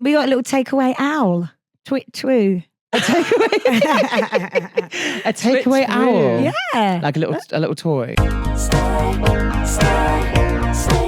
we got a little takeaway owl. Twoo. A takeaway. A takeaway owl. Yeah. Like a little toy. Stay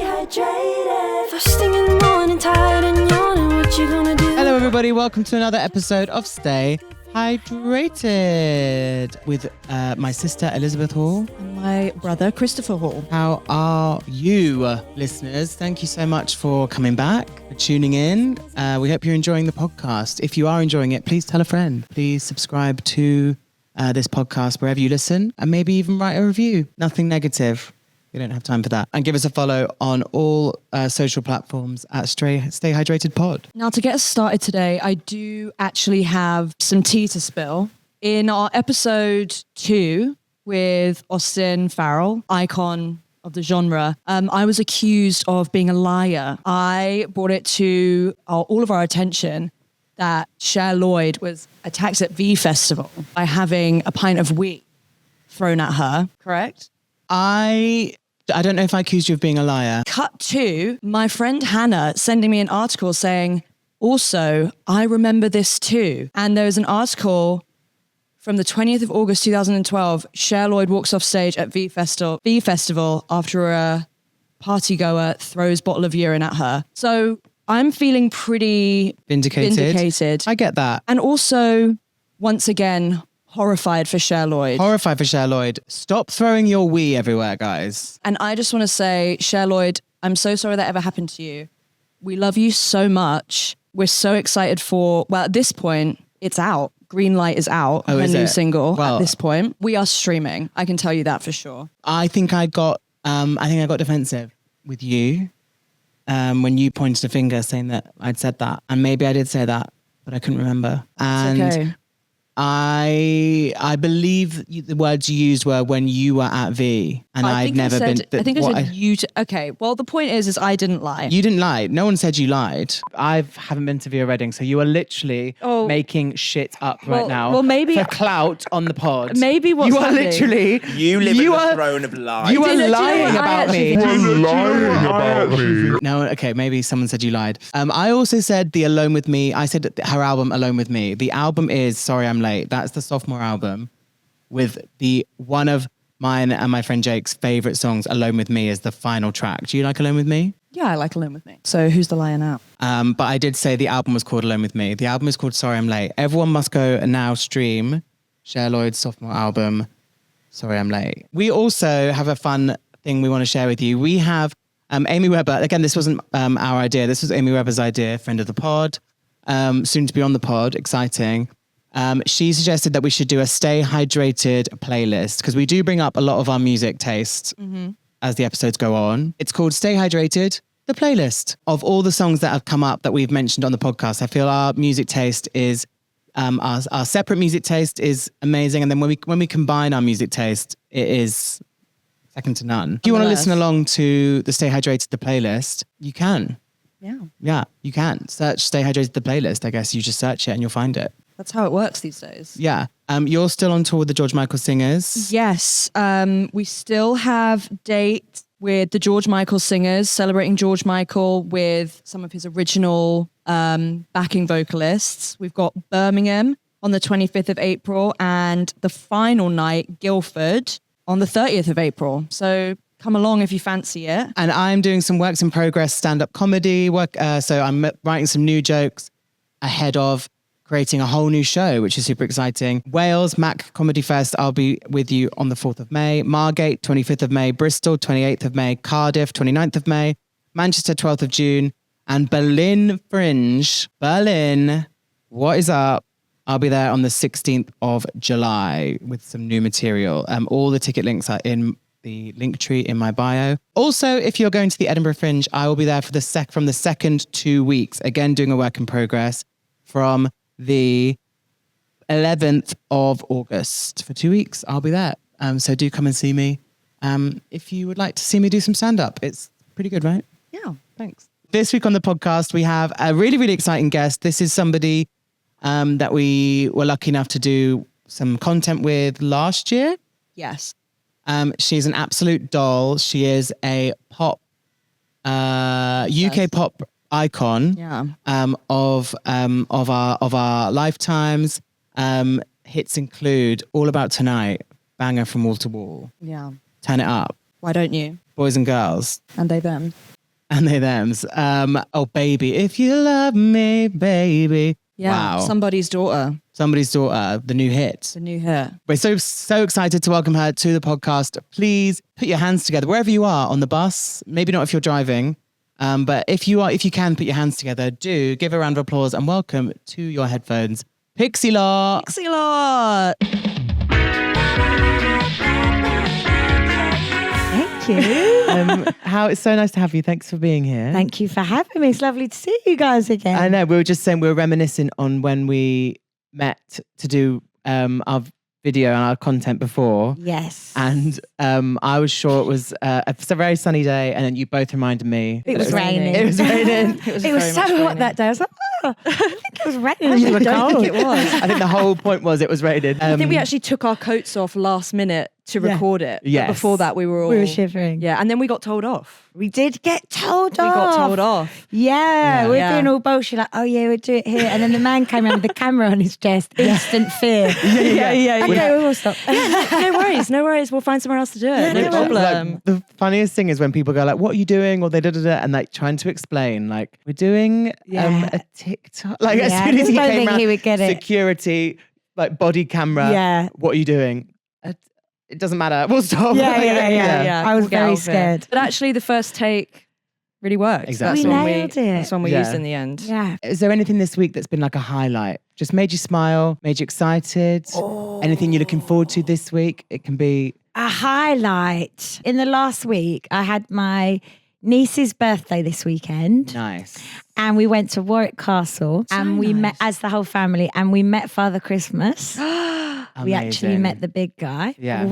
hydrated. First thing in the morning, tired and yawning. What you gonna do? Hello, everybody. Welcome to another episode of Stay Hydrated with my sister Elizabeth Hall. And my brother Christopher Hall. How are you, listeners? Thank you so much for coming back, for tuning in. We hope you're enjoying the podcast. If you are enjoying it, please tell a friend. Please subscribe to this podcast wherever you listen, and maybe even write a review. Nothing negative. We don't have time for that. And give us a follow on all social platforms at Stay Hydrated Pod. Now, to get us started today, I do actually have some tea to spill. In our episode 2 with Austin Farrell, icon of the genre, I was accused of being a liar. I brought it to all of our attention that Cher Lloyd was attacked at V Festival by having a pint of wheat thrown at her, correct? I don't know if I accused you of being a liar. Cut to my friend Hannah sending me an article saying, also, I remember this too. And there was an article from the 20th of August, 2012. Cher Lloyd walks off stage at V Festival after a partygoer throws bottle of urine at her. So I'm feeling pretty vindicated. I get that. And also, once again, horrified for Cher Lloyd. Horrified for Cher Lloyd. Stop throwing your wee everywhere, guys. And I just want to say, Cher Lloyd, I'm so sorry that ever happened to you. We love you so much. We're so excited for, well, at this point, it's out. Green Light is out, her new single at this point. We are streaming. I can tell you that for sure. I think I got defensive with you when you pointed a finger saying that I'd said that. And maybe I did say that, but I couldn't remember. And it's okay. I believe the words you used were when you were at V, and I'd never been. I think I said you. Okay. Well, the point is I didn't lie. You didn't lie. No one said you lied. I haven't been to Via Reading, so you are literally making shit up right now. Well, maybe for clout on the pod. Maybe what's you are happening. Literally. You live in the throne of lies. You are lying about me. me. No, okay, maybe someone said you lied. I also said the Alone With Me. I said her album Alone With Me. The album is Sorry I'm Late. That's the sophomore album with the one of mine and my friend Jake's favorite songs, Alone With Me, is the final track. Do you like Alone With Me? Yeah, I like Alone With Me. So who's the liar now? But I did say the album was called Alone With Me. The album is called Sorry I'm Late. Everyone must go and now stream Cher Lloyd's sophomore album, Sorry I'm Late. We also have a fun thing we want to share with you. We have Amy Webber. Again, this wasn't our idea. This was Amy Webber's idea, friend of the pod, soon to be on the pod, exciting. She suggested that we should do a Stay Hydrated playlist because we do bring up a lot of our music tastes as the episodes go on. It's called Stay Hydrated, the playlist of all the songs that have come up that we've mentioned on the podcast. I feel our music taste is, our separate music taste is amazing. And then when we combine our music taste, it is second to none. If you want to listen along to the Stay Hydrated, the playlist, you can. Yeah, you can. Search Stay Hydrated, the playlist. I guess you just search it and you'll find it. That's how it works these days. Yeah. You're still on tour with the George Michael Singers. Yes. We still have dates with the George Michael Singers, celebrating George Michael with some of his original backing vocalists. We've got Birmingham on the 25th of April and the final night, Guildford, on the 30th of April. So come along if you fancy it. And I'm doing some works in progress stand-up comedy work. So I'm writing some new jokes ahead of creating a whole new show, which is super exciting. Wales, Mac Comedy Fest, I'll be with you on the 4th of May. Margate, 25th of May. Bristol, 28th of May. Cardiff, 29th of May. Manchester, 12th of June. And Berlin Fringe. Berlin, what is up? I'll be there on the 16th of July with some new material. All the ticket links are in the link tree in my bio. Also, if you're going to the Edinburgh Fringe, I will be there for from the second 2 weeks. Again, doing a work in progress from the 11th of August. For 2 weeks, I'll be there. So do come and see me. If you would like to see me do some stand-up, it's pretty good, right? Yeah. Thanks. This week on the podcast, we have a really, really exciting guest. This is somebody that we were lucky enough to do some content with last year. Yes. She's an absolute doll. She is a UK pop icon Yeah. of our lifetimes. Hits include All About Tonight, banger from wall to wall. Yeah. Turn It Up, Why don't you? Boys and Girls, And they them. and they thems. Oh baby, if you love me, baby. Yeah. Wow. Somebody's daughter. Somebody's daughter, the new hit. The new hit. We're so excited to welcome her to the podcast. Please put your hands together wherever you are on the bus. Maybe not if you're driving, but if you can put your hands together, do give a round of applause and welcome to your headphones, Pixie Lot. Pixie Lot. Thank you. How it's so nice to have you. Thanks for being here. Thank you for having me. It's lovely to see you guys again. I know we were just saying we were reminiscing on when we met to do our video and our content before. Yes. And I was sure it was a very sunny day, and then you both reminded me It that was raining. It was raining. It was so hot that day. I was like, oh, I think it was raining. I don't think it was. I think the whole point was it was raining. I think we actually took our coats off last minute to Yeah. record it. But Yes. before that, we were all... We were shivering. Yeah, and then we got told off. We did get told We off. got told off. Yeah, we're Yeah. being all bullshit, like, oh yeah, we'll do it here. And then the man came around with the camera on his chest, instant fear. Yeah. Okay, we will stop. No worries. We'll find somewhere else to do it. No no problem. Like, the funniest thing is when people go like, "What are you doing?" or they and like trying to explain, like, "We're doing Yeah. a TikTok." Like as Yeah, soon I as he just don't came think around, he would get it. security, like body camera. Yeah. What are you doing? It doesn't matter. We'll stop. Yeah. I was we'll get very out of it. scared. But actually, the first take really worked. Exactly. We That's nailed it. That's one we Yeah. used in the end. Yeah. Is there anything this week that's been like a highlight? Just made you smile, made you excited? Anything you're looking forward to this week? It can be. A highlight. In the last week, I had my niece's birthday this weekend. Nice. And we went to Warwick Castle and we met nice. as the whole family and we met Father Christmas. We actually Amazing. met the big guy. Yeah.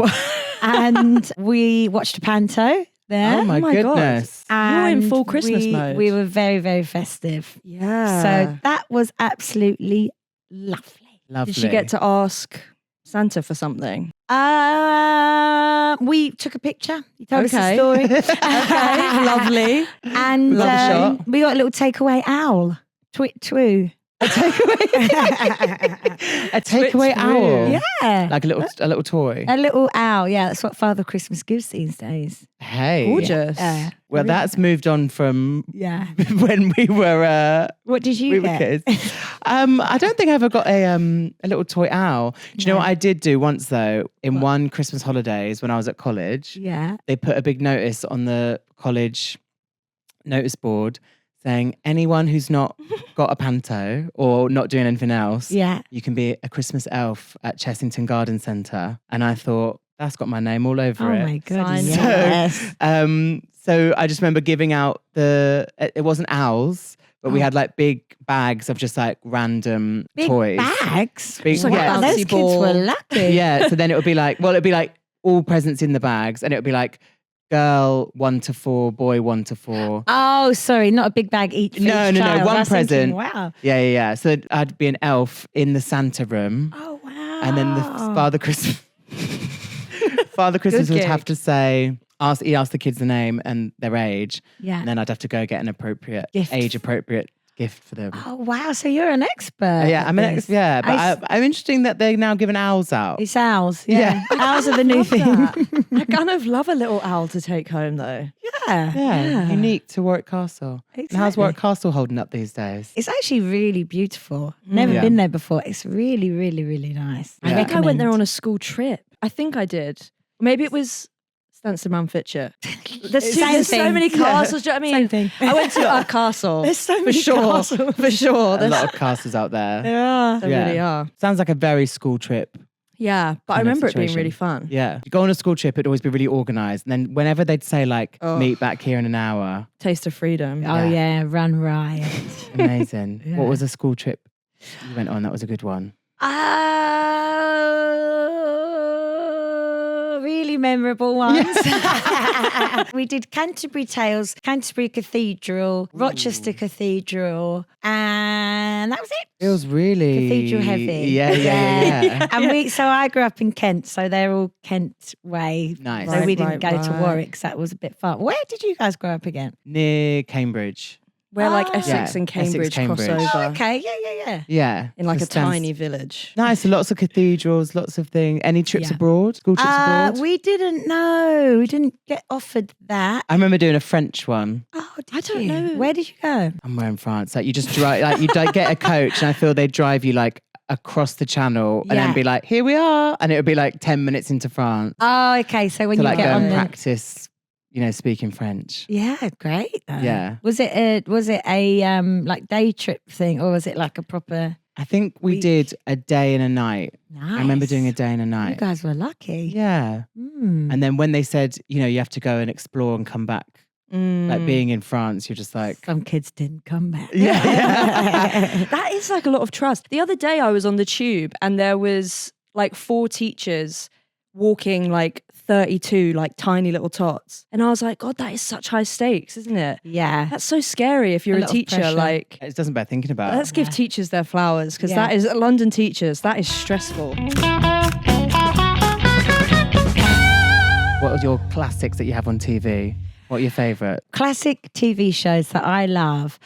And we watched a panto there. Oh my my God. goodness. And You're in full Christmas mode. We were very, very festive. Yeah. So that was absolutely lovely. Lovely. did she get to ask Santa for something? We took a picture. He told us a Okay. story. Okay, lovely. And Love a shot. we got a little takeaway owl. Twoo. A takeaway owl. Yeah. Like a little toy. A little owl. Yeah, that's what Father Christmas gives these days. Hey. Gorgeous. Well, that's moved on from Yeah. when we were What did you were get? kids. I don't think I ever got a little toy owl. Do you know No. what I did do once though? In one Christmas holidays when I was at college, Yeah. they put a big notice on the college notice board saying anyone who's not got a panto or not doing anything else, Yeah. you can be a Christmas elf at Chessington Garden Centre. And I thought, that's got my name all over Oh it. my goodness. Sign. Yes. So I just remember giving out it wasn't owls, but we had like big bags of just like random Big toys. bags. Big- like a Wow, bouncy those kids ball. were lucky. Yeah. So then it'd be like all presents in the bags, and it would be like girl 1 to 4, boy 1 to 4. Oh, sorry, not a big bag each. for No, each no, no, child. one I was thinking, present. wow. Yeah. So I'd be an elf in the Santa room, Oh wow. and then the Father Christmas. Father Christmas would have gig. to say, he asked the kids the name and their age, Yeah. and then I'd have to go get an appropriate, Gift. age-appropriate gift for them. Oh wow. So you're an expert. Yeah, at I'm an this. but I s- I'm interesting that they're now giving owls out. It's owls. Yeah. Owls are the new thing. I kind of love a little owl to take home though. Yeah. Yeah, unique to Warwick Castle. And how's Exactly. Warwick Castle holding up these days? It's actually really beautiful. Never Yeah. been there before. It's really, really, really nice. Yeah. I think I went there recommend. on a school trip. I think I did. Maybe it was Stansted Fitchett. There's Same so thing. many castles. Do you know what I mean? Same thing. I went to a castle. There's so for many sure. castles. For sure. A There's, lot of castles out there. There are. there Yeah. really are. Sounds like a very school trip. Yeah, but I Kind of remember it being situation. really fun. Yeah. You go on a school trip, it'd always be really organised. And then whenever they'd say like, Oh. meet back here in an hour, Taste of freedom. Oh yeah, run riot. amazing. Yeah. What was a school trip you went on? That was a good one. Really memorable ones. We did Canterbury Tales, Canterbury Cathedral, Rochester Cathedral, and that was it. It was really Cathedral heavy. Yeah. And so I grew up in Kent, so they're all Kent way. Nice. So we Right, didn't right, go to right. Warwick, so that was a bit far. Where did you guys grow up again? Near Cambridge. where like Oh. Essex Yeah, and Essex, Cambridge, Cambridge. cross over Oh, okay. Yeah. Yeah. in like a Just stands- tiny village. Nice. Lots of cathedrals, lots of things. Any trips Yeah. abroad? School trips abroad? We didn't know. We didn't get offered that. I remember doing a French one. Oh, did I don't you? know. Where did you go? Somewhere in France. Like you just drive, like you don't get a coach, and I feel they drive you like across the channel, and Yeah. then be like, "Here we are," and it would be like 10 minutes into France Oh, okay. So when to you like get go on and the practice, speaking French. yeah, great. Though. Yeah. Was it a like day trip thing, or was it like a proper? I think we Week. did a day and a night. Nice. I remember doing a day and a You night. guys were lucky. Yeah. Mm. And then when they said, you have to go and explore and come back, like being in France, you're just like, Some kids didn't come back. yeah. That is like a lot of trust. The other day I was on the tube and there was like 4 teachers walking like 32 like tiny little tots. And I was like, God, that is such high stakes, isn't it? Yeah. That's so scary if you're A a lot of teacher. pressure. Like, It doesn't bear thinking about. let's give teachers their flowers because Yeah. that is London teachers. That is stressful. What are your classics that you have on TV? What are your favourite? Classic TV shows that I love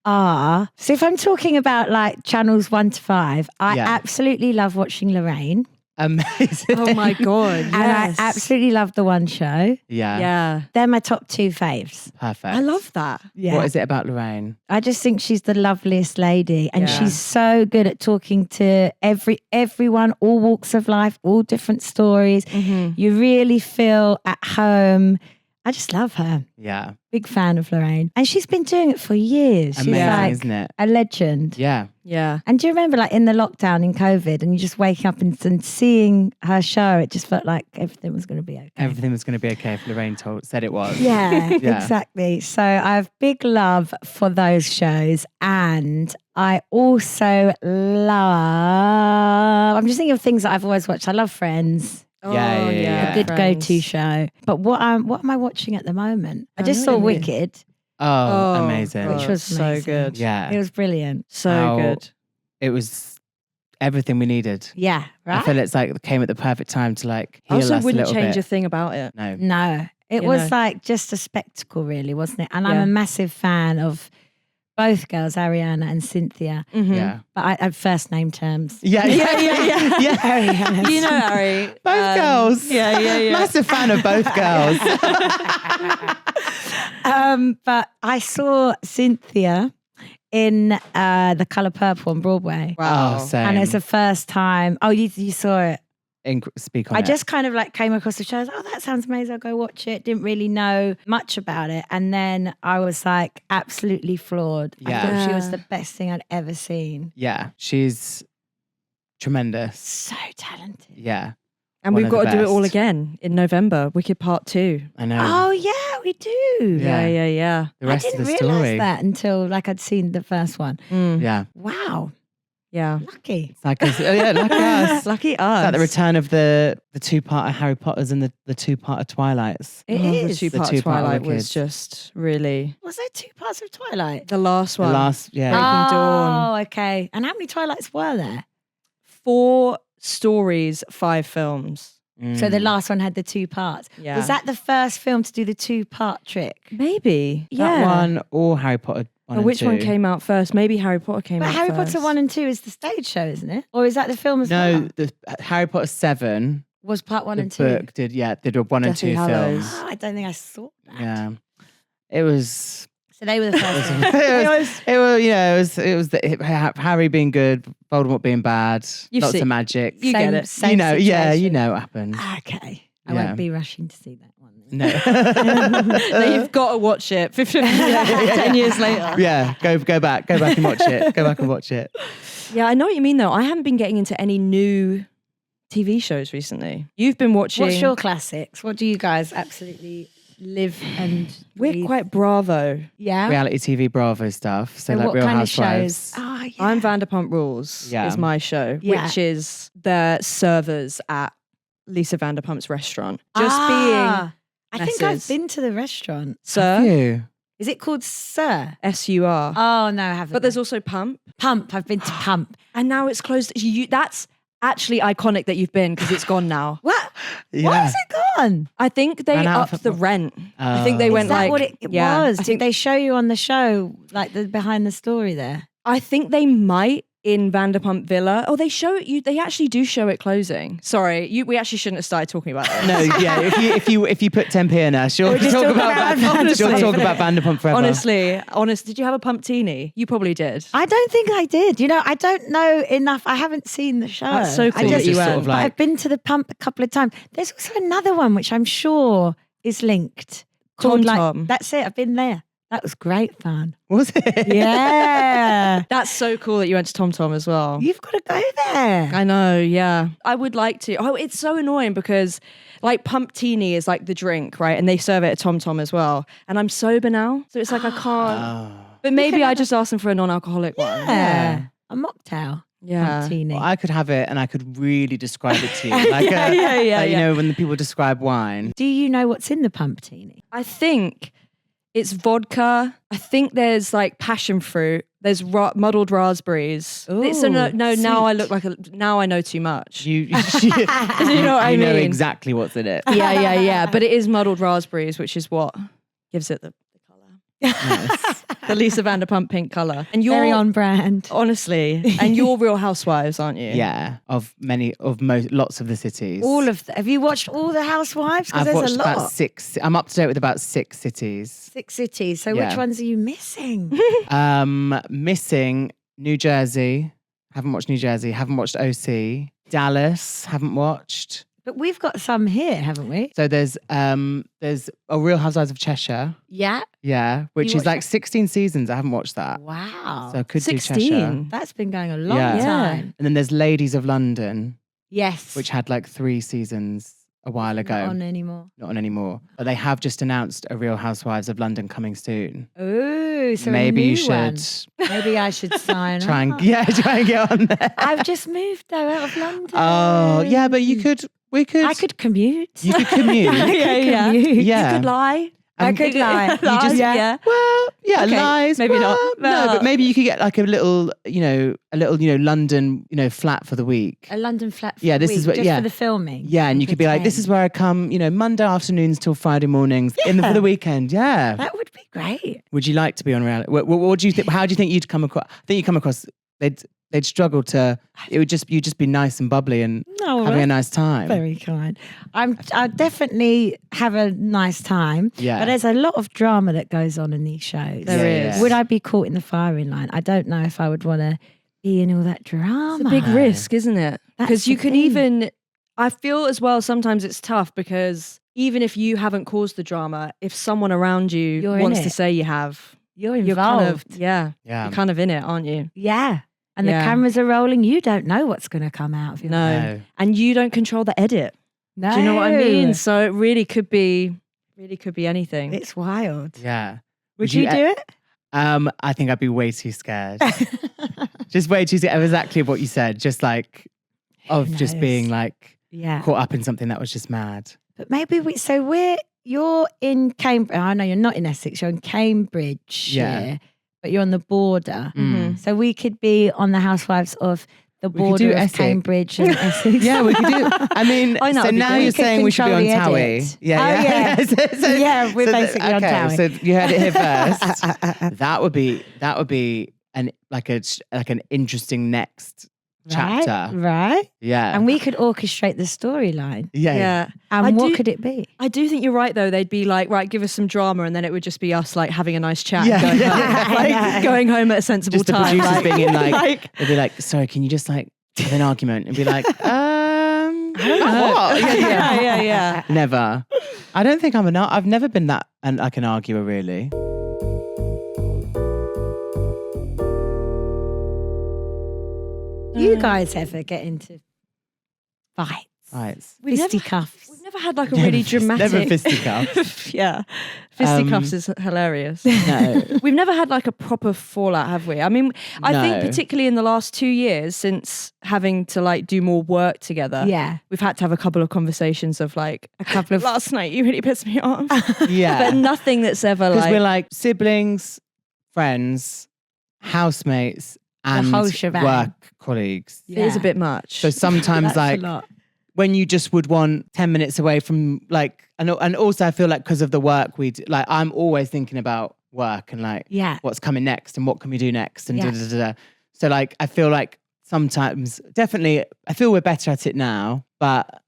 are, so if I'm talking about like channels 1 to 5, I Yeah. absolutely love watching Lorraine. Amazing. Oh my God. And I absolutely love The One Show. Yeah. Yeah. They're my top 2 faves. Perfect. I love that. Yeah. What is it about Lorraine? I just think she's the loveliest lady, and Yeah. she's so good at talking to everyone, all walks of life, all different stories. You really feel at home. I just love her. Yeah. Big fan of Lorraine, and she's been doing it for years. She's Amazing, like isn't it? a legend. Yeah. Yeah. And do you remember, like in the lockdown in COVID, and you just waking up and seeing her show? It just felt like everything was going to be okay. Everything was going to be okay if Lorraine said it was. Yeah, Yeah. exactly. So I have big love for those shows. And I also love, I'm just thinking of things that I've always watched. I love Friends, Yeah, yeah. a good Friends. go-to show. But what am I watching at the moment? I I just know saw what you mean. Wicked, Oh, amazing. God, which was so amazing. good. Yeah. It was brilliant. So How- good. It was everything we needed. Yeah, I right? feel it's like it came at the perfect time to like I heal also us a wouldn't little change bit. a thing about it. No. No, it You was know. like just a spectacle, really, wasn't it? And I'm Yeah. a massive fan of both girls, Ariana and Cynthia. Mhm. Yeah. But I first name terms. Yeah. Yeah, yeah, yeah. yeah. Ariana. You know, Ari. Both girls. Yeah, yeah, yeah. Massive fan of both girls. But I saw Cynthia in The Color Purple on Broadway. Wow. Oh, same. And it's the first time. Oh, you saw it. Speak on I it. just kind of like came across the show. I was like, oh, that sounds amazing. I'll go watch it. Didn't really know much about it. And then I was like absolutely floored. I Yeah. thought she was Yeah. the best thing I'd ever seen. Yeah. She's tremendous. So talented. Yeah. And One we've of the got to do it all best. again in November. Wicked Part 2. I know. Oh, yeah, we do. Yeah. Yeah, yeah, the I rest didn't of the realize story. that until like I'd seen the first one. yeah. Mm, Yeah. Wow. yeah. Lucky. It's like, yeah, like us. Lucky It's us. like the return of the 2-part of Harry Potter's and the 2-part of Twilights. It Oh, is. The The 2-part two-part Twilight Wicked. was just really Was there 2 parts of Twilight? the last The one. last, yeah. Breaking Dawn. Oh, okay. And how many Twilights were there? 4 stories, 5 films. So the Mm. last one had the 2 parts. Yeah. Was that the first film to do the 2-part trick? Maybe. That Yeah. one or Harry Potter 1 Or and which one 2? came out first? Maybe Harry Potter came But out Harry first. Potter 1 and 2 is the stage show, isn't it? Or is that the film as No, well? the Harry Potter 7, Was part 1 the and 2? book did a 1 and 2 Deathly Hallows. films. Oh, I don't think I saw that. Yeah. It was So they were the first ones. it was Harry being good, Voldemort being bad, You've lots seen- of magic. You get it. Same you situation. know what happened. Okay. I Yeah. won't be rushing to see that one. then. No. No, you've got to watch it. 10 years later. Yeah, go back and watch it. Go back and watch it. Yeah, I know what you mean though. I haven't been getting into any new TV shows recently. You've been watching. What's your classics? What do you guys absolutely live and We're breathe? quite Bravo. Yeah. Reality TV Bravo stuff. So like what Real kind Housewives. of shows? Oh, yeah. I'm Vanderpump Rules Yeah. is my show, Yeah. which is the servers at Lisa Vanderpump's restaurant. I think I've messes. been to the restaurant. Sir, You. Is it called Sir? SUR. Oh no, I haven't. But there's also Pump. Pump. I've been to Pump. And now it's closed. That's actually iconic that you've been because it's gone now. What? Yeah. Why is it gone? I think they Ran out of upped the rent. I think they Oh. went Is that like what it yeah, was? I Did think they show you on the show, like the behind the story there? I think they might in Vanderpump Villa. Oh, they show it. They actually do show it closing. Sorry, we actually shouldn't have started talking about this. No, yeah. If you put 10p in her, she'll just talk talk about about she'll Vanderpump. talk about Vanderpump forever. Honest. Did you have a pumptini? You probably did. I don't think I did. You know, I don't know enough. I haven't seen the show. That's so I cool just, that you sort went. of but like I've been to the pump a couple of times. There's also another one which I'm sure is linked. Called Tom. That's it. I've been there. That was great fun. was it? Yeah. That's so cool that you went to Tom Tom as well. You've got to go there. I know, yeah. I would like to. Oh, it's so annoying because like pumptini is like the drink, right? And they serve it at Tom Tom as well. And I'm sober now. So it's like I can't. Oh. But maybe I just ask them for a non-alcoholic one. Yeah. A mocktail. Yeah. Martini. Well, I could have it and I could really describe it to you. Like Yeah. You know, when the people describe wine. Do you know what's in the pumptini? I think it's vodka. I think there's like passion fruit. There's muddled raspberries. So no, Ooh, now I sweet. look like now I know too much. You know what I you know mean? exactly what's in it. Yeah. But it is muddled raspberries, which is what gives it the colour. The Lisa Vanderpump pink colour. And you're Very on brand. honestly, and you're Real Housewives, aren't you? Yeah, of lots of the cities. All of have you watched all the Housewives? Because I've there's watched a lot. about 6. I'm up to date with about 6 cities. 6 cities. So Yeah. which ones are you missing? Missing New Jersey. Haven't watched New Jersey. Haven't watched OC. Dallas. Haven't watched. But we've got some here, haven't we? So there's a Real Housewives of Cheshire. Yeah. Yeah, which You is like watched 16 seasons. I haven't watched that. Wow. So I could do 16. Cheshire. That's been going a long Yeah. time. And then there's Ladies of London, Yes. which had like 3 seasons a while ago. Not on anymore. Not on anymore. But they have just announced a Real Housewives of London coming soon. Ooh, so Maybe a you new should one. Maybe I should sign try up. and try and get on there. I've just moved though out of London. Oh, yeah, but we could I could commute. You could commute. I could Yeah. commute. Yeah. You could lie. I could lie. Lie, just- yeah. Well, yeah, Okay, lies. maybe well, not. No, Well- but maybe you could get like a little, London, flat for the week. A London flat for Yeah, a this week, is what- just yeah. for the filming. Yeah, and you could be like, this is where I come, Monday afternoons till Friday mornings for the weekend. Yeah. That would be great. Would you like to be on reality? What do you think? How do you think you'd come across? I think you come across. They'd struggle to. You'd just be nice and bubbly and No, having a nice time. Very kind. I'll definitely have a nice time. Yeah. But there's a lot of drama that goes on in these shows. There Yeah, is. yeah. Would I be caught in the firing line? I don't know if I would want to be in all that drama. It's a big risk, isn't it? That's Because you the can thing. even, I feel as well, sometimes it's tough because even if you haven't caused the drama, if someone around you You're in wants to it. say you have, You're you're involved. kind of, yeah, Yeah. you're kind of in it, aren't you? Yeah. And the Yeah. cameras are rolling. You don't know what's going to come out of your No. No. And you don't control the edit. No. Do you know what I mean? So it really could be anything. It's wild. Yeah. Would you do it? I think I'd be way too scared. Just way too scared. Exactly what you said. Just like of just knows? being like Yeah. caught up in something that was just mad. But maybe you're in Cambridge. I know you're not in Essex. You're in Cambridge. Yeah. But you're on the border. Mm. So we could be on the Housewives of the We could border do of Essex. Cambridge and Essex. Yeah, we could do. I mean, I know, so it'd be now great. you're We could saying we should be on control the Towie. edit. Yeah, Oh, yeah. yeah. Yeah, we're basically on Towie. So you heard it here first. that would be an interesting next chapter. Right. Yeah. And we could orchestrate the storyline. yeah. yeah. And I what do- could it be? I do think you're right though. They'd be like, right, give us some drama, and then it would just be us like having a nice chat, Yeah. and going, Yeah. home, like, going home at a sensible Just the time. producers like- being in like, like- they'd be like, sorry, can you just like have an argument and be like, I don't know. What? yeah. Never. I don't think I've never been that like an arguer really. Do you guys ever get into fights? Right. We've never- Fisticuffs? We've never had like a really dramatic. Never fisticuffs. Yeah, fisticuffs is hilarious. No. We've never had like a proper fallout, have we? I mean, I think No. particularly in the last 2 years, since having to like do more work together, Yeah. we've had to have a couple of conversations of like A couple of last night you really pissed me off, Yeah. but nothing that's ever Because like we're like siblings, friends, housemates, and whole shebang. work colleagues. It is a bit much. So sometimes That's a like lot. when you just would want 10 minutes away from like, and also I feel like because of the work we do, like I'm always thinking about work and like Yeah. what's coming next and what can we do next and Yeah. da, da, da, da. So like I feel like sometimes, definitely, I feel we're better at it now, but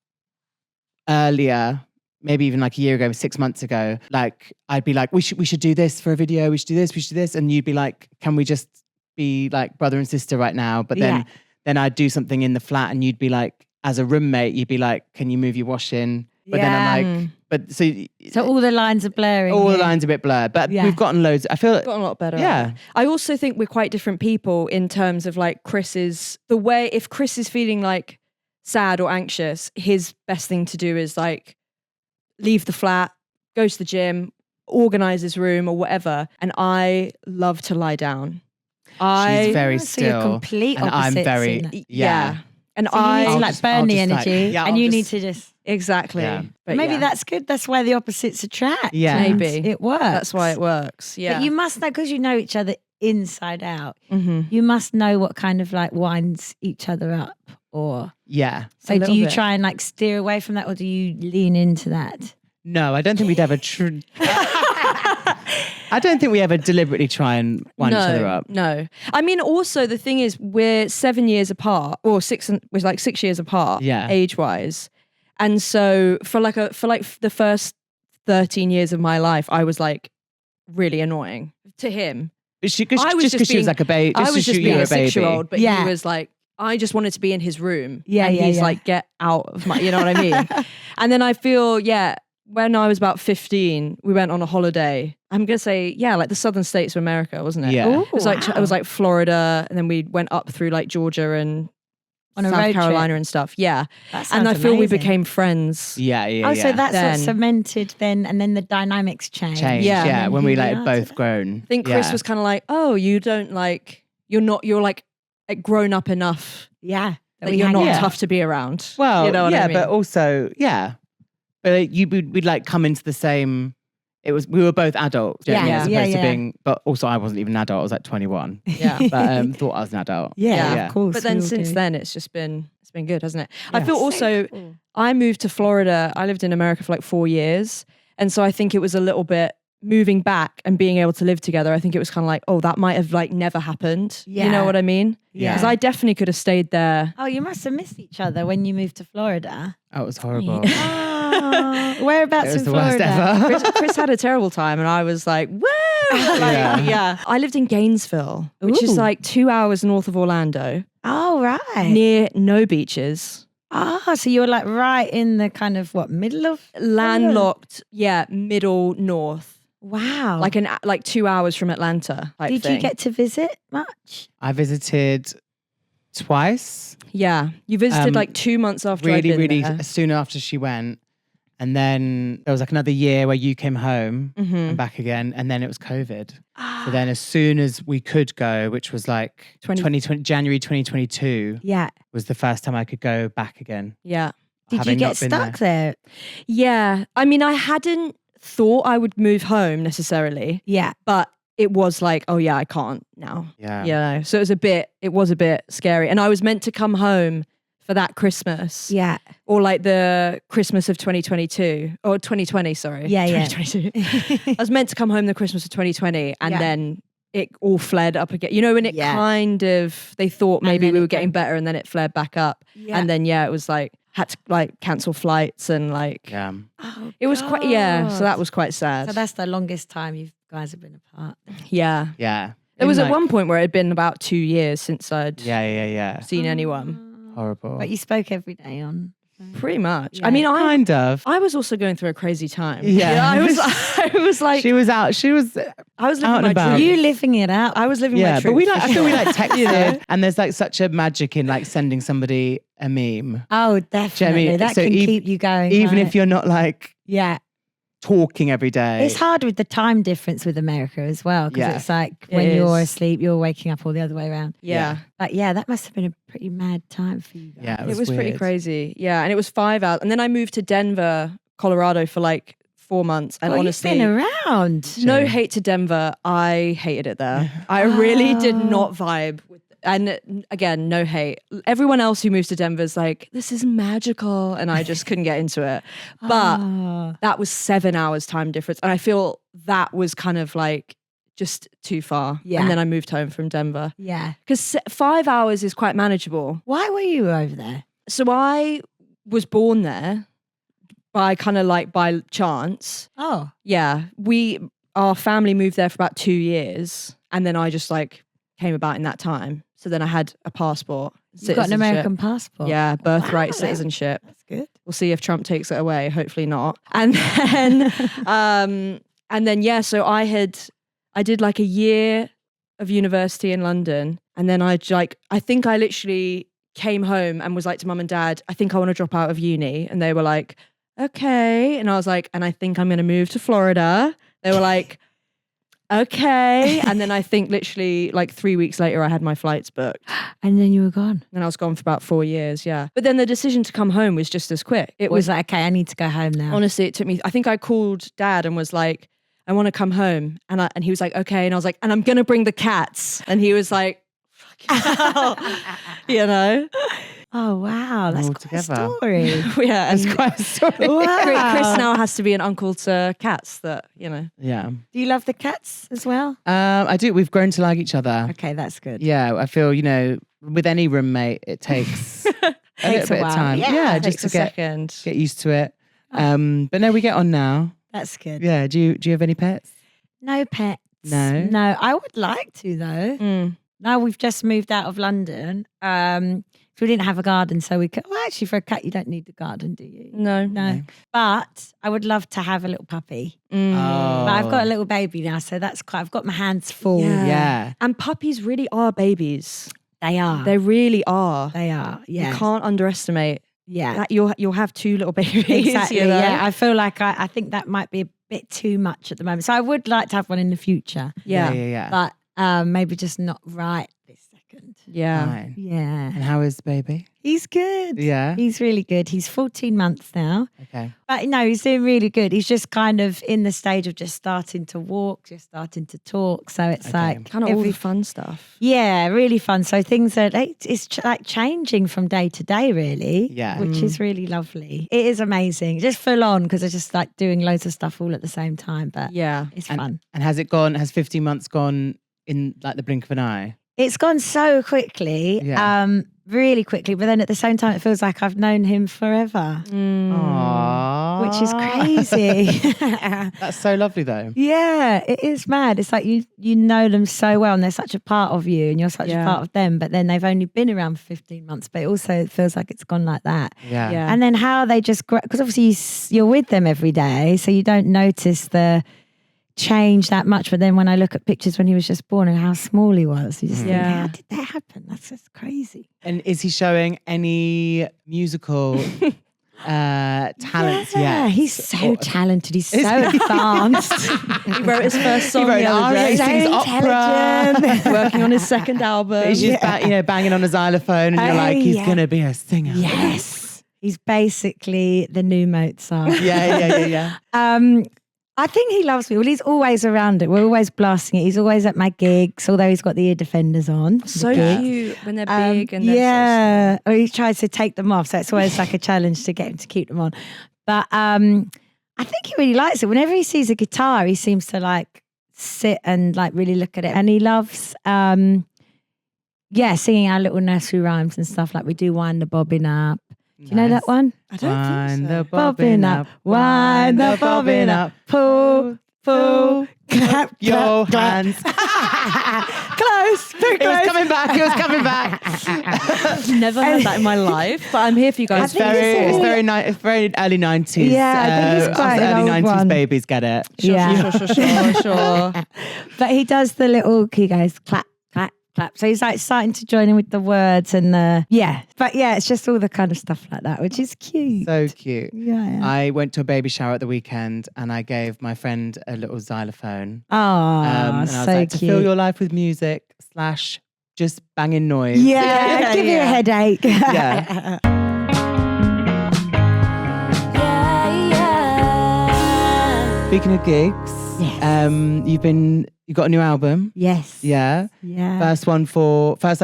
earlier, maybe even like a year ago, 6 months ago, like I'd be like, we should do this for a video, we should do this, and you'd be like, can we just be like brother and sister right now? But then I'd do something in the flat and you'd be like, as a roommate, you'd be like, can you move your washing? But then I'm like, but So all the lines are blurring. all the yeah. lines are a bit blurred, but Yeah. we've gotten loads. I feel gotten a lot better. Yeah. at it. I also think we're quite different people in terms of like Chris's the way. If Chris is feeling like sad or anxious, his best thing to do is like leave the flat, go to the gym, organize his room or whatever. And I love to lie down. she's very So you're still, complete and I'm opposites very in that. yeah. And So you need to I'll like just- burn I'll the just, like- energy, yeah, and I'll you need just- to just. exactly. Yeah. But Maybe yeah, that's good. That's why the opposites attract. Yeah. and Maybe. it works. that's why it works. Yeah. But you must know, because you know each other inside out. Mhm. You must know what kind of like winds each other up, or Yeah. so. A Do little you bit. try and like steer away from that, or do you lean into that? No, I don't think we'd ever. I don't think we ever deliberately try and wind each other up. No. I mean, also the thing is, we're 7 years apart, or we're like 6 years apart, Yeah. age wise. And so for like the first 13 years of my life, I was like really annoying to him. But I was just because just she was being- like a baby, I just was to just shoot you being a a baby. 6-year-old, but Yeah. he was like, I just wanted to be in his room. Yeah, and yeah, he's yeah. like, get out of my, you know what I mean? And then I feel, when I was about 15, we went on a holiday. I'm gonna say, like the southern states of America, wasn't it? Yeah. It was like wow. it was like Florida, and then we went up through like Georgia and On a South road trip? Carolina and stuff. Yeah, That and I sounds feel we amazing. became friends. Yeah, yeah, Oh, yeah. so that's Then- what cemented then, and then the dynamics changed. Changed, Yeah. yeah. And When here we we like are both today. grown. I think Chris Yeah. was kind of like, oh, you're like grown up enough Yeah, that you're hang not out. tough to be around. Well, you know what yeah, I mean? but also, yeah. But we'd like come into the same. We were both adults, Yeah, as yeah, opposed to yeah. being. But also, I wasn't even an adult. I was like 21, yeah. but thought I was an adult. Yeah, Yeah. of course. But then we all since do. then, it's been good, hasn't it? I Yeah. feel also I moved to Florida. I lived in America for like 4 years, and so I think it was a little bit moving back and being able to live together. I think it was kind of like, oh, that might have like never happened. You Yeah. know what I mean? Yeah. Because I definitely could have stayed there. Oh, you must have missed each other when you moved to Florida. Oh, it was horrible. Oh, whereabouts It was in the Florida? worst ever. Chris had a terrible time, and I was like, woo! Yeah. Yeah. I lived in Gainesville, which is Ooh. like 2 hours north of Orlando, Oh, right. near no beaches. Oh, so you were like right in the kind of middle of Landlocked, middle north. Wow. Like 2 hours from Atlanta. Type did thing. you get to visit much? I visited twice. Yeah, you visited Um, like 2 months after I'd Really, been really there. soon after she went. And then there was like another year where you came home Mhm. and back again. And then it was COVID. Ah. So then as soon as we could go, which was like 20 January 2022 Yeah. was the first time I could go back again. Yeah, Did you having get not been stuck there? yeah. I mean, I hadn't thought I would move home necessarily, Yeah. but it was like, oh yeah, I can't now. Yeah. Yeah, so it was a bit scary, and I was meant to come home for that Christmas, Yeah. or like the Christmas of 2022 or 2020. Sorry, Yeah, yeah. 2022. I was meant to come home the Christmas of 2020, and Yeah. then it all flared up again. You know, when it Yeah. kind of they thought And maybe then we it were getting went- better, and then it flared back up, Yeah. and then it was like had to like cancel flights and like Yeah. Oh, it was quite so that God. was quite sad. So that's the longest time you guys have been apart. yeah. Yeah. There was And at one point where it had been about 2 years since I'd Yeah. seen anyone. Horrible. But you spoke every day on. Pretty much. Yeah. I mean, Kind of. I was also going through a crazy time. Yeah. You know, I was like, She was out. She was. I was living out and my about. dream. You living it out. I was living Yeah, my truth. but we for like. I feel we sure. like texted, and there's like such a magic in like sending somebody a meme, Oh, definitely. mean? That So can ev- keep you going. even can't if it? you're not like Yeah. talking every day. It's hard with the time difference with America as well, because Yeah. it's like It when you're is. asleep, you're waking up all the other way around. Yeah. But yeah, that must have been a pretty mad time for you guys. Yeah, It was pretty weird. crazy. Yeah. And it was 5 hours. And then I moved to Denver, Colorado for like 4 months. And Oh, honestly, you've been around. no Shame. hate to Denver. I hated it there. I really did Oh. not vibe with And again, no hate. Everyone else who moves to Denver is like, this is magical. And I just couldn't get into it. But that was 7 hours time difference. And I feel that was kind of like just too far. Yeah. And then I moved home from Denver. Yeah. Because 5 hours is quite manageable. Why were you over there? So I was born there by kind of like by chance. Oh. Yeah. Our family moved there for about 2 years. And then I just like came about in that time. So then I had a passport. You've got an citizenship. American passport. Yeah, birthright Wow, citizenship. That's good. We'll see if Trump takes it away. Hopefully not. And then yeah, so I did like a year of university in London, and then I think I literally came home and was like to mum and dad, I think I want to drop out of uni, and they were like, okay, and I was like, and I think I'm going to move to Florida. They were like, okay, and then I think literally like 3 weeks later I had my flights booked. And then you were gone. And I was gone for about 4 years, yeah. But then the decision to come home was just as quick. It It was was, like, okay, I need to go home now. honestly, it took me, I think I called dad and was like, I want to come home. And he was like, okay. And I was like, and I'm going to bring the cats. And he was like, you know? Oh, wow. That's All quite a together. story. Yeah. And Quite a story. Chris now has to be an uncle to cats that, you know. Yeah. Do you love the cats as well? I do. We've grown to like each other. Okay, that's good. Yeah, I feel, with any roommate, it takes a Takes little a bit while. of time. Yeah, Yeah, Takes just to a second. get used to it. But no, we get on now. That's good. Yeah. Do you have any pets? No pets. No? No, I would like to though. Mm. Now we've just moved out of London. So we didn't have a garden, so we could. Well, actually, for a cat, you don't need the garden, do you? No. No. But I would love to have a little puppy. Mm. Oh. But I've got a little baby now, so I've got my hands full. Yeah. Yeah. And puppies really are babies. They are. They really are. They are. Yeah. You can't underestimate Yeah. that. You'll have two little babies. Exactly. You know? Yeah. I feel like I think that might be a bit too much at the moment. So I would like to have one in the future, Yeah. but maybe just not right this second. Yeah. Fine. Yeah. And how is baby? He's good. Yeah. He's really good. He's 14 months now. Okay. But no, he's doing really good. He's just kind of in the stage of just starting to walk, just starting to talk. So it's Okay. like Kind of all the fun stuff. yeah, really fun. So things are like changing from day to day, really. Yeah. which is really lovely. It is amazing, just full on because it's just like doing loads of stuff all at the same time. But Yeah. it's fun. And has 15 months gone in like the blink of an eye? It's gone so quickly, Yeah. really quickly. But then at the same time, it feels like I've known him forever, Aww. which is crazy. That's so lovely though. Yeah, it is mad. It's like you know them so well and they're such a part of you and you're such a Yeah. part of them, but then they've only been around for 15 months, but it also feels like it's gone like that. Yeah. Yeah. And then how they just grow, because obviously you're with them every day, so you don't notice the change that much. But then when I look at pictures when he was just born and how small he was, you just think, Yeah. how did that happen? That's just crazy. And is he showing any musical talents Yeah, yet? he's so Or- talented. He's so Is he? advanced. He wrote his first song wrote the other an day. aria, sings So opera. intelligent. Working on his second album. He's just banging on a xylophone, and you're like, he's yeah. gonna be a singer. Yes. He's basically the new Mozart. Yeah. I think he loves me. Well, he's always around it. We're always blasting it. He's always at my gigs, although he's got the ear defenders on. So The gig. cute when they're big and they're yeah. Or he tries to take them off. So it's always like a challenge to get him to keep them on. But I think he really likes it. Whenever he sees a guitar, he seems to like sit and like really look at it. And he loves singing our little nursery rhymes and stuff. Like we do Wind the Bobbin Up. Do you know that one? I don't Wind think so. the bobbin up, wind the bobbin up, pull, pull, clap, your clap, hands. close, very It was close. coming back. It was coming back. I've never heard that in my life, but I'm here for you guys. I think It's very early 90s. Yeah, I think it's quite us an early old 90s one. babies get it. Yeah. Sure. But he does the little, he goes clap, clap, clap. So he's like starting to join in with the words and but yeah, it's just all the kind of stuff like that, which is cute. So cute. yeah. I went to a baby shower at the weekend and I gave my friend a little xylophone. Oh, And I was so like, cute. to fill your life with music / just banging noise. yeah, give you a headache. Yeah. Yeah, yeah. Speaking of gigs, Yes. you've been you got a new album. Yes. Yeah. Yeah. First like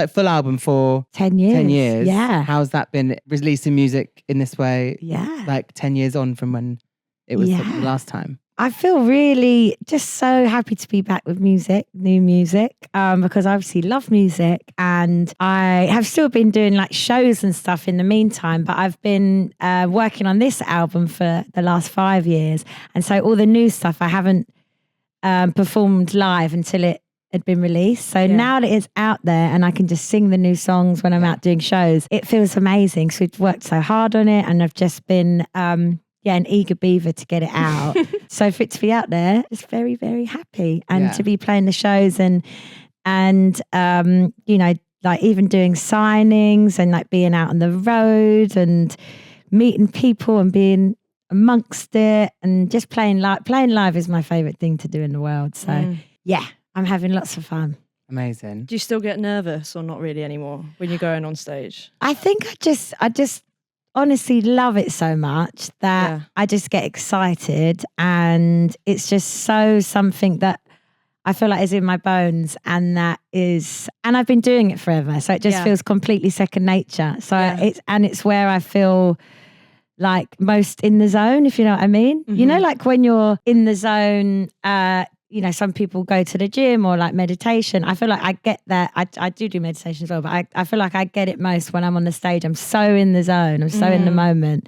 full album for 10 years. 10 years. Yeah. How's that been releasing music in this way? Yeah. Like 10 years on from when it was the Yeah. last time. I feel really just so happy to be back with music, new music, because I obviously love music, and I have still been doing like shows and stuff in the meantime, but I've been working on this album for the last 5 years. And so all the new stuff I haven't performed live until it had been released. So now that it's out there and I can just sing the new songs when I'm out doing shows, it feels amazing. So we've worked so hard on it, and I've just been an eager beaver to get it out. So for it to be out there, just very, very happy. And to be playing the shows and you know, like even doing signings and like being out on the road and meeting people and being amongst it and just playing live. Playing live is my favorite thing to do in the world. So yeah, I'm having lots of fun. Amazing. Do you still get nervous or not really anymore when you're going on stage? I think I just honestly love it so much that I just get excited, and it's just so something that I feel like is in my bones, and I've been doing it forever, so it just feels completely second nature. So it's where I feel like most in the zone, if you know what I mean. You know, like when you're in the zone, you know, some people go to the gym or like meditation. I feel like I get that. I do meditation as well, but I feel like I get it most when I'm on the stage. I'm so in the zone. I'm so in the moment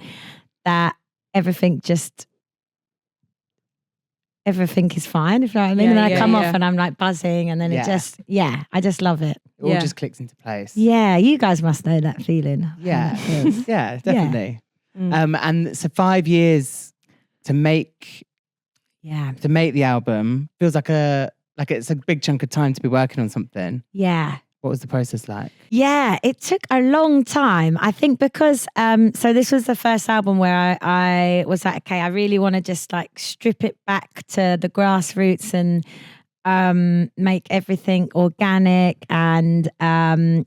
that everything is fine, if you know what I mean. And then I come off and I'm like buzzing, and then it just, I just love it. It all just clicks into place. Yeah, you guys must know that feeling. Yeah. Yeah, definitely. And so 5 years to make the album feels like it's a big chunk of time to be working on something. Yeah. What was the process like? Yeah, it took a long time. I think because so this was the first album where I was like, okay, I really want to just like strip it back to the grassroots and make everything organic and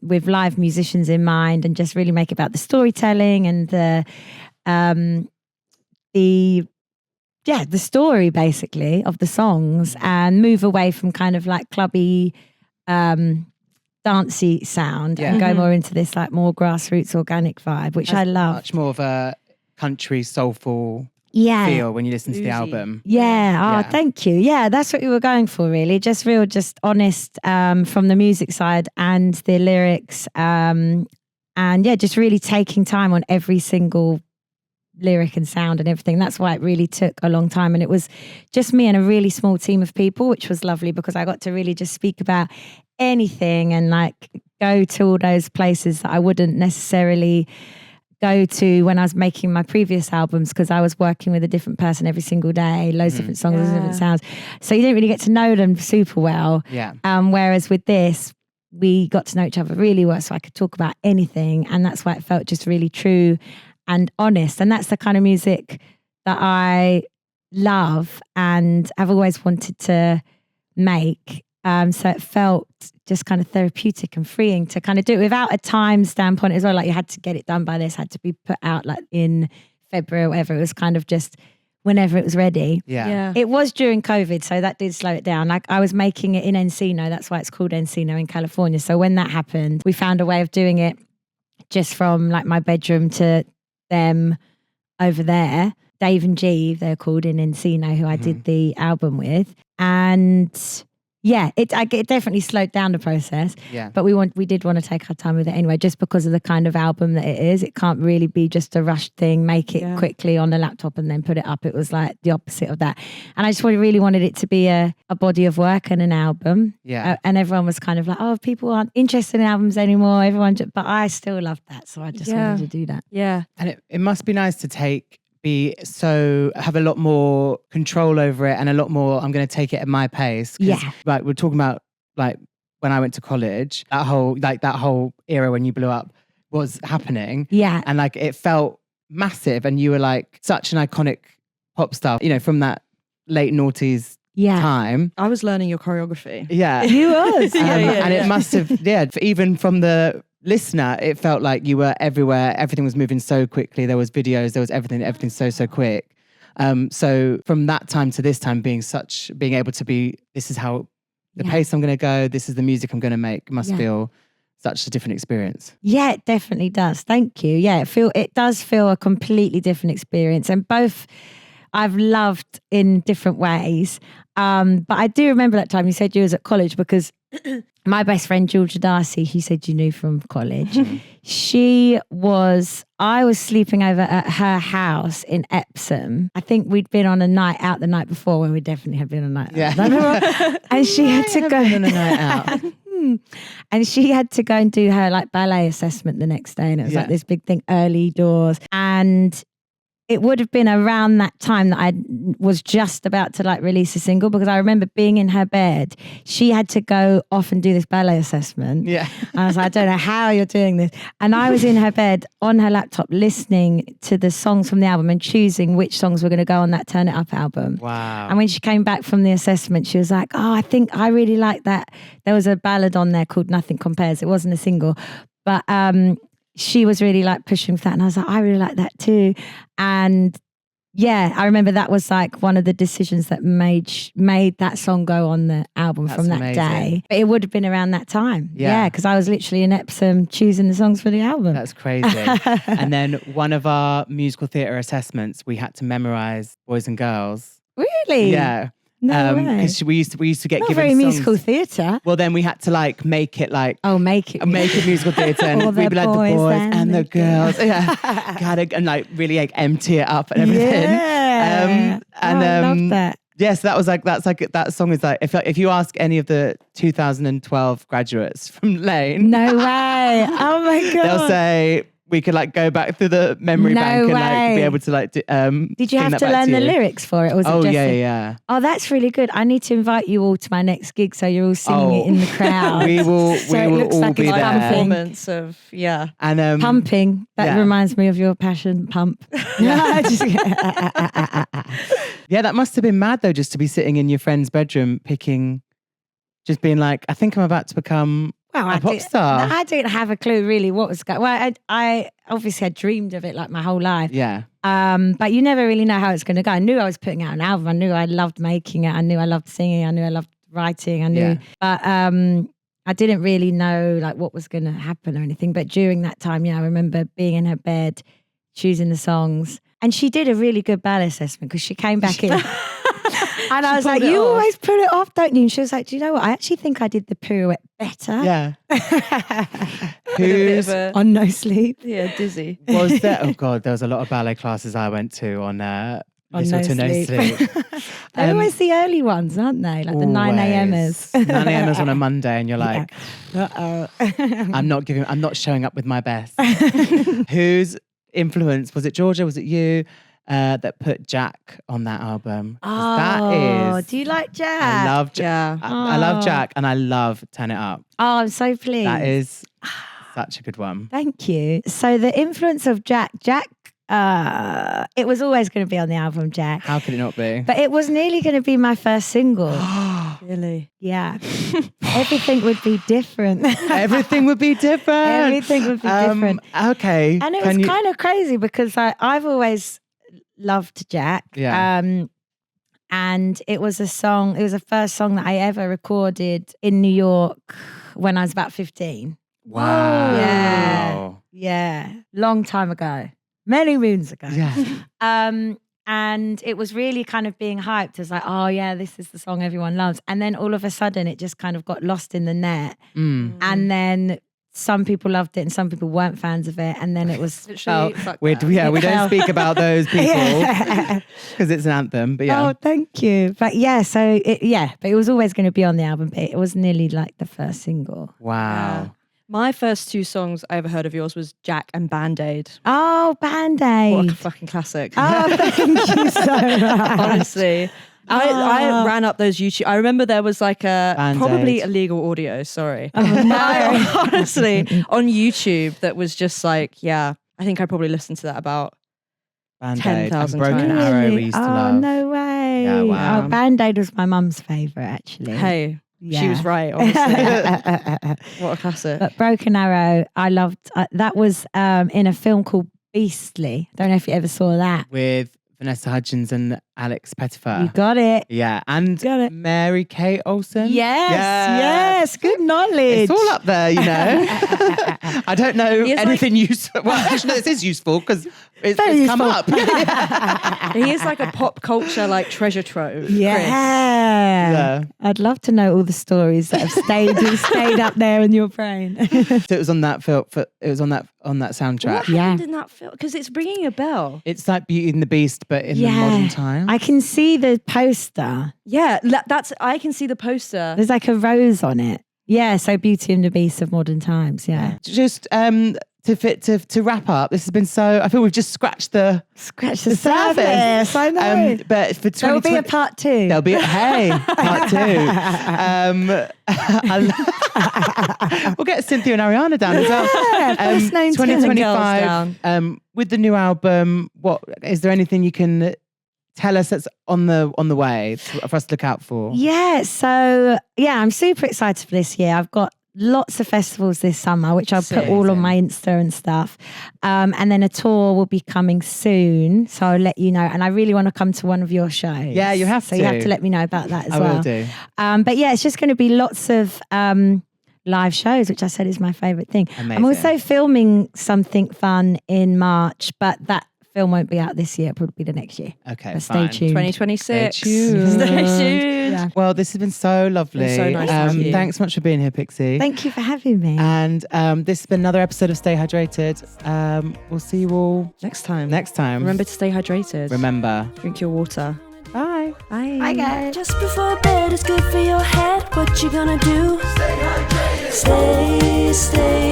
with live musicians in mind, and just really make it about the storytelling and the story basically of the songs, and move away from kind of like clubby dancey sound and go more into this like more grassroots organic vibe, which I love. Much more of a country soulful feel when you listen to the album. Thank you. Yeah, that's what we were going for, really. Just honest from the music side and the lyrics, and just really taking time on every single lyric and sound and everything. That's why it really took a long time, and it was just me and a really small team of people, which was lovely because I got to really just speak about anything and like go to all those places that I wouldn't necessarily go to when I was making my previous albums, because I was working with a different person every single day, loads of different songs, loads of different sounds, so you didn't really get to know them super well. Whereas with this, we got to know each other really well, so I could talk about anything, and that's why it felt just really true and honest. And that's the kind of music that I love and have always wanted to make. So it felt just kind of therapeutic and freeing to kind of do it without a time stamp on it as well. Like you had to get it done by this, had to be put out like in February or whatever. It was kind of just whenever it was ready. It was during COVID, so that did slow it down. Like I was making it in Encino, that's why it's called Encino in California. So when that happened, we found a way of doing it just from like my bedroom to them over there. Dave and Jeeve, they're called, in Encino, who I did the album with. And it definitely slowed down the process. But we did want to take our time with it anyway, just because of the kind of album that it is. It can't really be just a rushed thing, make it quickly on the laptop and then put it up. It was like the opposite of that. And I just really wanted it to be a body of work and an album. And everyone was kind of like, oh, people aren't interested in albums anymore. But I still loved that. So I just wanted to do that. And it must be nice to have a lot more control over it and a lot more, I'm going to take it at my pace. Like we're talking about like when I went to college, that whole era when you blew up was happening. And like it felt massive, and you were like such an iconic pop star, you know, from that late noughties time. I was learning your choreography. You was. And it must have, even from the listener, it felt like you were everywhere. Everything was moving so quickly. There was videos, there was everything so quick. So from that time to this time being able to be, this is how the Yeah. pace I'm going to go, this is the music I'm going to make, must Yeah. feel such a different experience. Yeah, it definitely does. Thank you. Yeah, it does feel a completely different experience, and both I've loved in different ways. But I do remember that time you said you was at college, because my best friend Georgia Darcy, who said you knew from college, I was sleeping over at her house in Epsom. I think we'd been on a night out the night before, when we definitely had been on a night Yeah. out. And she had to go on a night out. and she had to go and do her like ballet assessment the next day, and it was like Yeah. this big thing, early doors. And it would have been around that time that I was just about to like release a single, because I remember being in her bed. She had to go off and do this ballet assessment. Yeah. And I was like, I don't know how you're doing this. And I was in her bed on her laptop listening to the songs from the album and choosing which songs were going to go on that Turn It Up album. Wow. And when she came back from the assessment, she was like, oh, I think I really like that. There was a ballad on there called Nothing Compares. It wasn't a single, but she was really like pushing for that. And I was like, I really like that too. And yeah, I remember that was like one of the decisions that made that song go on the album That's from that amazing. day. But it would have been around that time. Yeah. Yeah, because I was literally in Epsom choosing the songs for the album. That's crazy. And then one of our musical theatre assessments, we had to memorize Boys and Girls. Really? Yeah. No way. Because we used to get Not given very songs. musical theatre. Well, then we had to like make it like Make it musical theatre, and All we'd the be like the boys boys and and the the girls. Yeah. And like really like empty it up and everything. Yeah. And I love that. Yes, that song is like, if you ask any of the 2012 graduates from Lane, No way. Oh my God. they'll say we could like go back through the memory No bank and like be way. able to like Did you sing have that to back learn the you. lyrics for it? Or was Oh it just yeah. Oh, that's really good. I need to invite you all to my next gig, so you're all singing it in the crowd. We will. So we it will looks all like be it's there. pumping. Performance of And Pumping. That yeah. reminds me of your passion pump. Yeah, that must have been mad though, just to be sitting in your friend's bedroom just being like, I think I'm about to become Well, a pop star. I didn't have a clue really what was going. Well, I obviously had dreamed of it like my whole life. Yeah. But you never really know how it's going to go. I knew I was putting out an album. I knew I loved making it. I knew I loved singing. I knew I loved writing. I knew, Yeah. but I didn't really know like what was going to happen or anything. But during that time, I remember being in her bed, choosing the songs, and she did a really good ballet assessment because she came back in. And I was like, pulled it you off. always put it off, don't you? And she was like, do you know what? I actually think I did the pirouette better. Yeah. Who's Who's On No Sleep. dizzy. was there? Oh God, there was a lot of ballet classes I went to on Listen to No Sleep. They're always the early ones, aren't they? Like the 9 a.m.ers. 9 a.m.ers on a Monday, and you're like, Uh-oh. I'm not showing up with my best. Whose influence was it? Georgia? Was it you that put Jack on that album? 'Cause that is. Do you like Jack? I love Jack. Yeah. I love Oh. Jack, and I love Turn It Up. Oh, I'm so pleased. That is such a good one. Thank you. So the influence of Jack, it was always going to be on the album, Jack. How could it not be? But it was nearly going to be my first single. Really? Yeah. Everything would be different. Everything would be different. Everything would be different. Okay. And it Can was you- kind of crazy because I've always loved Jack. Yeah. And it was the first song that I ever recorded in New York when I was about 15. Wow. Yeah. Yeah. Long time ago. Many moons ago. Yeah. And it was really kind of being hyped as like, oh yeah, this is the song everyone loves. And then all of a sudden it just kind of got lost in the net. Mm. And then some people loved it and some people weren't fans of it. And then it was Literally, fuck We that. don't speak about those people Yeah. because it's an anthem. But yeah. Oh, thank you. But yeah, but it was always going to be on the album, but it was nearly like the first single. Wow. My first two songs I ever heard of yours was Jack and Band-Aid. Oh, What Band-Aid. a fucking classic. Oh, thank you so much. Honestly. I ran up those YouTube. I remember there was like Band-Aid. probably illegal audio, sorry. Oh, no. Honestly, on YouTube that was just like, I think I probably listened to that about Band-Aid. 10,000 and Broken times. Arrow we Really? used to Oh, love. no way. Yeah, wow. Oh, Band-Aid was my mum's favourite, actually. Hey, Yeah. she was right, honestly. What a classic. But Broken Arrow, I loved. That was in a film called Beastly. Don't know if you ever saw that. With Vanessa Hudgens and Alex Pettifer. You got it. Yeah, and Got it. Mary Kate Olsen. Yes. Good knowledge. It's all up there, you know. I don't know is anything useful. Well, actually, no, this is useful because it's come useful. up. He is like a pop culture like treasure trove. Yeah. Yeah. I'd love to know all the stories that have stayed up there in your brain. So it was on that film. It was on that soundtrack. What happened in that film? Because it's ringing a bell. It's like Beauty and the Beast, but in the modern time. I can see the poster. Yeah, that's. I can see the poster. There's like a rose on it. Yeah, so Beauty and the Beast of modern times. Yeah. Just to wrap up, this has been so. I feel we've just scratched the surface. I know. But for 2020, There'll be a part 2. There'll be part 2. We'll get Cynthia and Ariana down as well. First name 2025. With the new album, what is there anything you can tell us that's on the way for us to look out for? Yeah, so I'm super excited for this year. I've got lots of festivals this summer, which I'll put all on my Insta and stuff. And then a tour will be coming soon. So I'll let you know. And I really want to come to one of your shows. Yeah, you have so to. You have to let me know about that as I well. will do. But yeah, it's just going to be lots of live shows, which I said is my favourite thing. Amazing. I'm also filming something fun in March, but that film won't be out this year. It'll probably be the next year. Okay, but fine. stay tuned. 2026. Stay tuned. Stay tuned. Yeah. Well, this has been so lovely. It's so nice to have you. Thanks so much for being here, Pixie. Thank you for having me. And this has been another episode of Stay Hydrated. We'll see you all Next time. Remember to stay hydrated. Remember. Drink your water. Bye. Bye. Bye, guys. Just before bed is good for your head. What you gonna do? Stay hydrated. Stay